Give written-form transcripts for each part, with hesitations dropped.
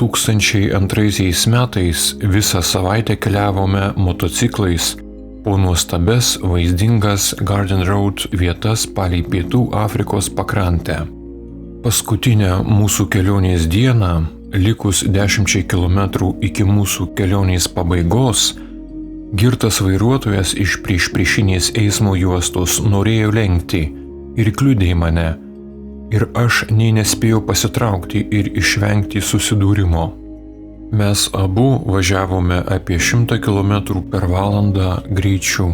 2002 metais visą savaitę keliavome motociklais po nuostabes vaizdingas Garden Road vietas palei Pietų Afrikos pakrantę. Paskutinę mūsų kelionės dieną, likus 10 km iki mūsų kelionės pabaigos, girtas vairuotojas iš priešpriešinės eismo juostos norėjo lenkti ir kliudė mane, ir aš nei nespėjau pasitraukti ir išvengti susidūrimo. Mes abu važiavome apie 100 km/h greičiu,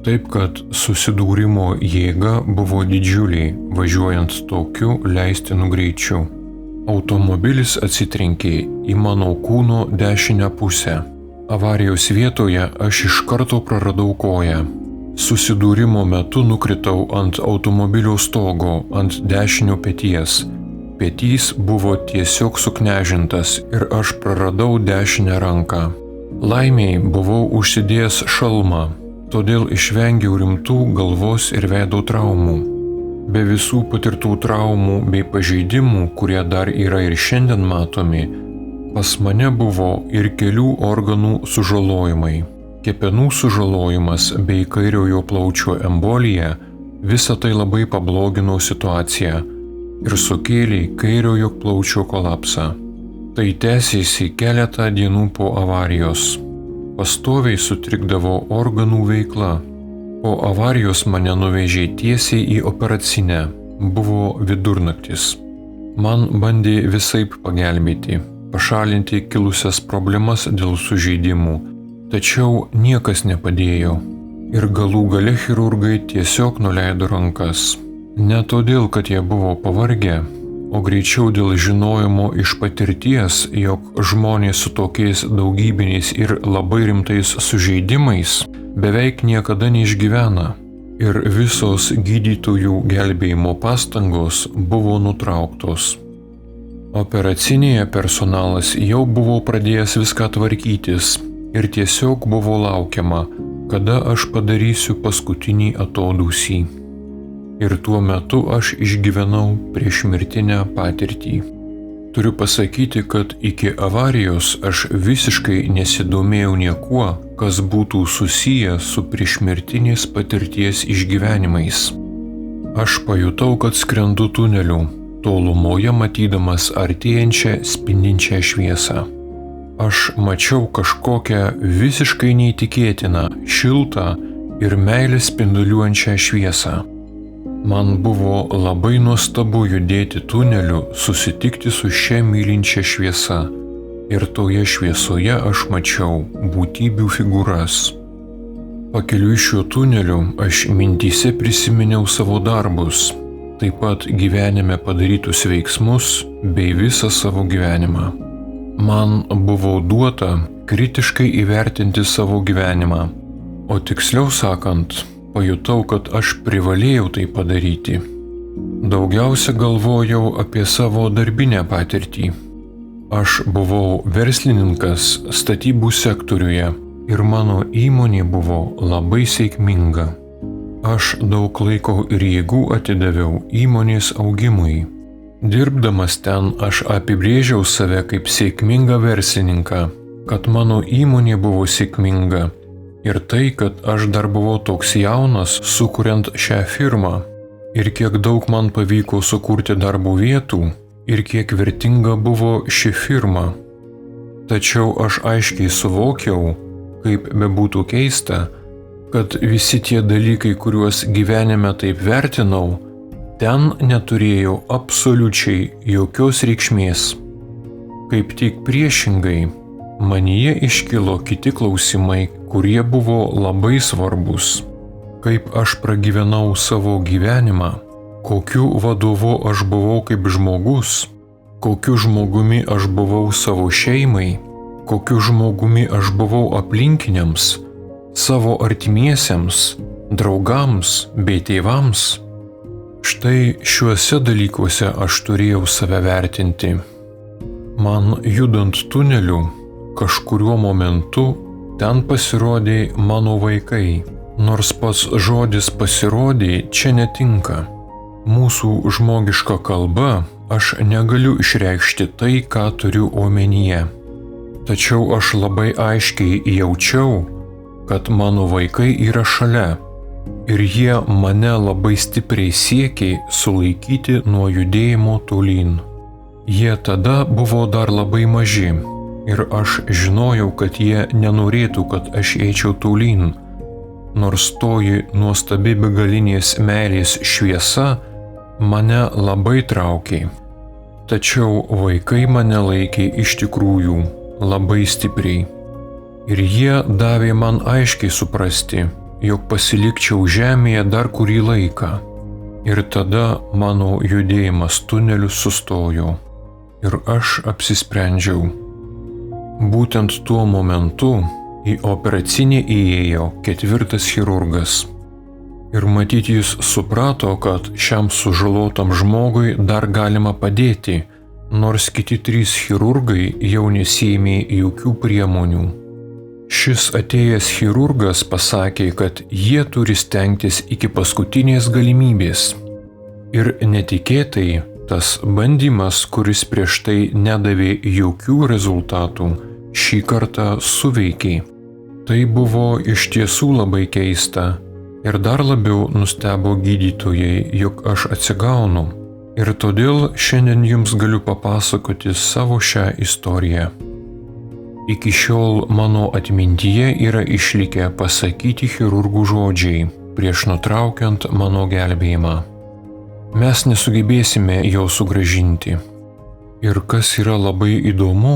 taip kad susidūrimo jėga buvo didžiulė, važiuojant tokiu leistinu greičiu. Automobilis atsitrenkė į mano kūno dešinę pusę. Avarijos vietoje aš iš karto praradau koją. Susidūrimo metu nukritau ant automobilio stogo ant dešinio peties. Petys buvo tiesiog suknežintas ir aš praradau dešinę ranką. Laimei buvau užsidėjęs šalmą, todėl išvengiau rimtų galvos ir veido traumų. Be visų patirtų traumų bei pažeidimų, kurie dar yra ir šiandien matomi, pas mane buvo ir kelių organų sužalojimai. Kepenų sužalojimas bei kairiojo plaučio embolija visą tai labai pablogino situaciją ir sukėlė kairiojo plaučio kolapsą. Tai tęsėsi keletą dienų po avarijos. Pastoviai sutrikdavo organų veikla. Po avarijos mane nuvežė tiesiai į operacinę. Buvo vidurnaktis. Man bandė visaip pagelbėti, pašalinti kilusias problemas dėl sužeidimų. Tačiau niekas nepadėjo ir galų gale chirurgai tiesiog nuleido rankas. Ne todėl, kad jie buvo pavargę, o greičiau dėl žinojimo iš patirties, jog žmonės su tokiais daugybiniais ir labai rimtais sužeidimais beveik niekada neišgyvena ir visos gydytojų gelbėjimo pastangos buvo nutrauktos. Operacinėje personalas jau buvo pradėjęs viską tvarkytis ir tiesiog buvo laukiama, kada aš padarysiu paskutinį atodūsį. Ir tuo metu aš išgyvenau priešmirtinę patirtį. Turiu pasakyti, kad iki avarijos aš visiškai nesidomėjau niekuo, kas būtų susiję su priešmirtinės patirties išgyvenimais. Aš pajutau, kad skrendu tuneliu, tolumoje matydamas artėjančią spindinčią šviesą. Aš mačiau kažkokią visiškai neįtikėtiną, šiltą ir meilę spinduliuojančią šviesą. Man buvo labai nuostabu judėti tuneliu, susitikti su šia mylinčia šviesa. Ir toje šviesoje aš mačiau būtybių figūras. Pakeliui šiuo tuneliu aš mintyse prisiminiau savo darbus, taip pat gyvenime padarytus veiksmus bei visą savo gyvenimą. Man buvo duota kritiškai įvertinti savo gyvenimą, o tiksliau sakant, pajutau, kad aš privalėjau tai padaryti. Daugiausia galvojau apie savo darbinę patirtį. Aš buvau verslininkas statybų sektoriuje ir mano įmonė buvo labai sėkminga. Aš daug laiko ir jėgų atidaviau įmonės augimui. Dirbdamas ten aš apibrėžiau save kaip sėkmingą verslininką, kad mano įmonė buvo sėkminga ir tai, kad aš dar buvau toks jaunas, sukuriant šią firmą ir kiek daug man pavyko sukurti darbo vietų ir kiek vertinga buvo ši firma. Tačiau aš aiškiai suvokiau, kaip bebūtų keista, kad visi tie dalykai, kuriuos gyvenime taip vertinau, ten neturėjo absoliučiai jokios reikšmės. Kaip tik priešingai, manyje iškilo kiti klausimai, kurie buvo labai svarbus. Kaip aš pragyvenau savo gyvenimą, kokiu vadovu aš buvau kaip žmogus, kokiu žmogumi aš buvau savo šeimai, kokiu žmogumi aš buvau aplinkiniams, savo artimiesiems, draugams bei tėvams. Štai šiuose dalykuose aš turėjau save vertinti. Man judant tuneliu, kažkuriuo momentu ten pasirodė mano vaikai, nors pats žodis pasirodė čia netinka. Mūsų žmogiška kalba aš negaliu išreikšti tai, ką turiu omenyje. Tačiau aš labai aiškiai jaučiau, kad mano vaikai yra šalia ir jie mane labai stipriai siekė sulaikyti nuo judėjimo tolyn. Jie tada buvo dar labai maži ir aš žinojau, kad jie nenorėtų, kad aš eičiau tolyn, nors toji nuostabi begalinės meilės šviesa mane labai traukė. Tačiau vaikai mane laikė iš tikrųjų labai stipriai. Ir jie davė man aiškiai suprasti, jog pasilikčiau žemėje dar kurį laiką. Ir tada mano judėjimas tuneliu sustojo. Ir aš apsisprendžiau. Būtent tuo momentu į operacinę įėjo 4. chirurgas. Ir matyt jis suprato, kad šiam sužalotam žmogui dar galima padėti, nors kiti 3 chirurgai jau nesiėmė jokių priemonių. Šis atėjęs chirurgas pasakė, kad jie turi stengtis iki paskutinės galimybės. Ir netikėtai tas bandymas, kuris prieš tai nedavė jokių rezultatų, šį kartą suveikė. Tai buvo iš tiesų labai keista ir dar labiau nustebo gydytojai, jog aš atsigaunu. Ir todėl šiandien jums galiu papasakoti savo šią istoriją. Iki šiol mano atmintyje yra išlikę pasakyti chirurgų žodžiai prieš nutraukiant mano gelbėjimą. Mes nesugebėsime jo sugrąžinti. Ir kas yra labai įdomu,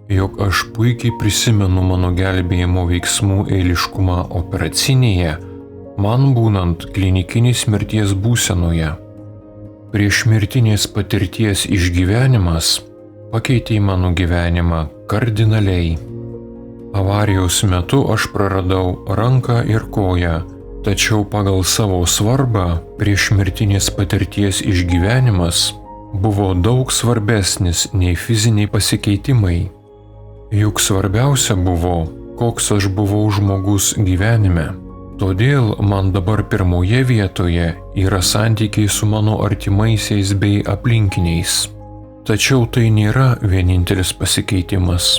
jog aš puikiai prisimenu mano gelbėjimo veiksmų eiliškumą operacinėje, man būnant klinikinės mirties būsenoje. Priešmirtinės patirties išgyvenimas pakeitė mano gyvenimą kardinaliai. Avarijos metu aš praradau ranką ir koją, tačiau pagal savo svarbą priešmirtinės patirties išgyvenimas buvo daug svarbesnis nei fiziniai pasikeitimai. Juk svarbiausia buvo, koks aš buvau žmogus gyvenime. Todėl man dabar pirmoje vietoje yra santykiai su mano artimaisiais bei aplinkiniais. Tačiau tai nėra vienintelis pasikeitimas.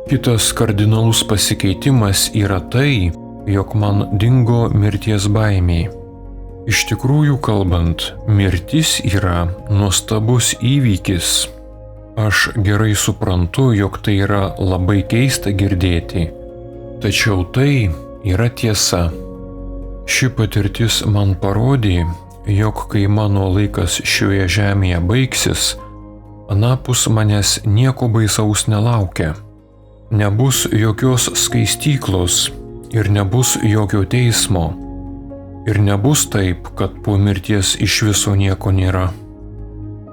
Kitas kardinalus pasikeitimas yra tai, jog man dingo mirties baimė. Iš tikrųjų kalbant, mirtis yra nuostabus įvykis. Aš gerai suprantu, jog tai yra labai keista girdėti, tačiau tai yra tiesa. Ši patirtis man parodė, jog kai mano laikas šioje žemėje baigsis, anapus manęs nieko baisaus nelaukia. Nebus jokios skaistyklos ir nebus jokio teismo. Ir nebus taip, kad po mirties iš viso nieko nėra.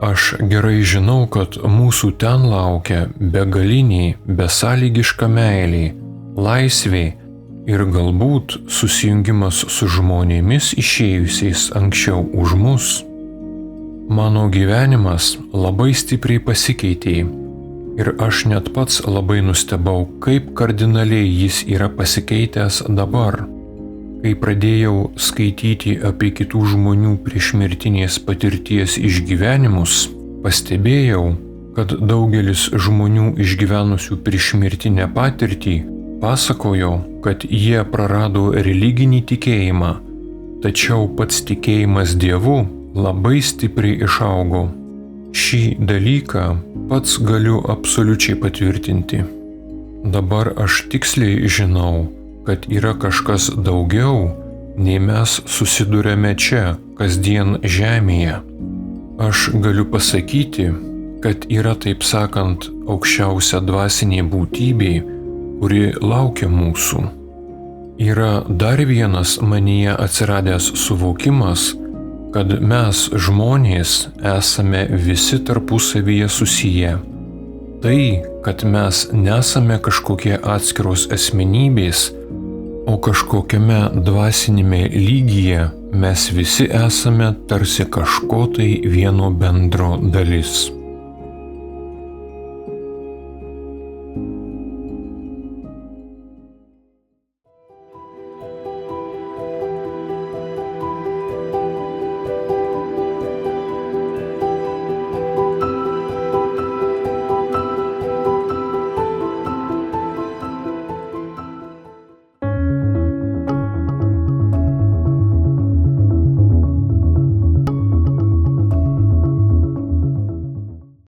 Aš gerai žinau, kad mūsų ten laukia begalinė, besąlygiška meilė, laisvė ir galbūt susijungimas su žmonėmis išėjusiais anksčiau už mus. Mano gyvenimas labai stipriai pasikeitė ir aš net pats labai nustebau, kaip kardinaliai jis yra pasikeitęs dabar. Kai pradėjau skaityti apie kitų žmonių priešmirtinės patirties išgyvenimus, pastebėjau, kad daugelis žmonių išgyvenusių priešmirtinę patirtį pasakojo, kad jie prarado religinį tikėjimą, tačiau pats tikėjimas Dievu labai stipriai išaugo. Šį dalyką pats galiu absoliučiai patvirtinti. Dabar aš tiksliai žinau, kad yra kažkas daugiau, nei mes susiduriame čia, kasdien žemėje. Aš galiu pasakyti, kad yra, taip sakant, aukščiausia dvasinė būtybė, kuri laukia mūsų. Yra dar vienas manyje atsiradęs suvokimas, kad mes žmonės esame visi tarpusavyje susiję. Tai, kad mes nesame kažkokie atskiros asmenybės, o kažkokiame dvasinėme lygyje mes visi esame tarsi kažko tai vieno bendro dalis.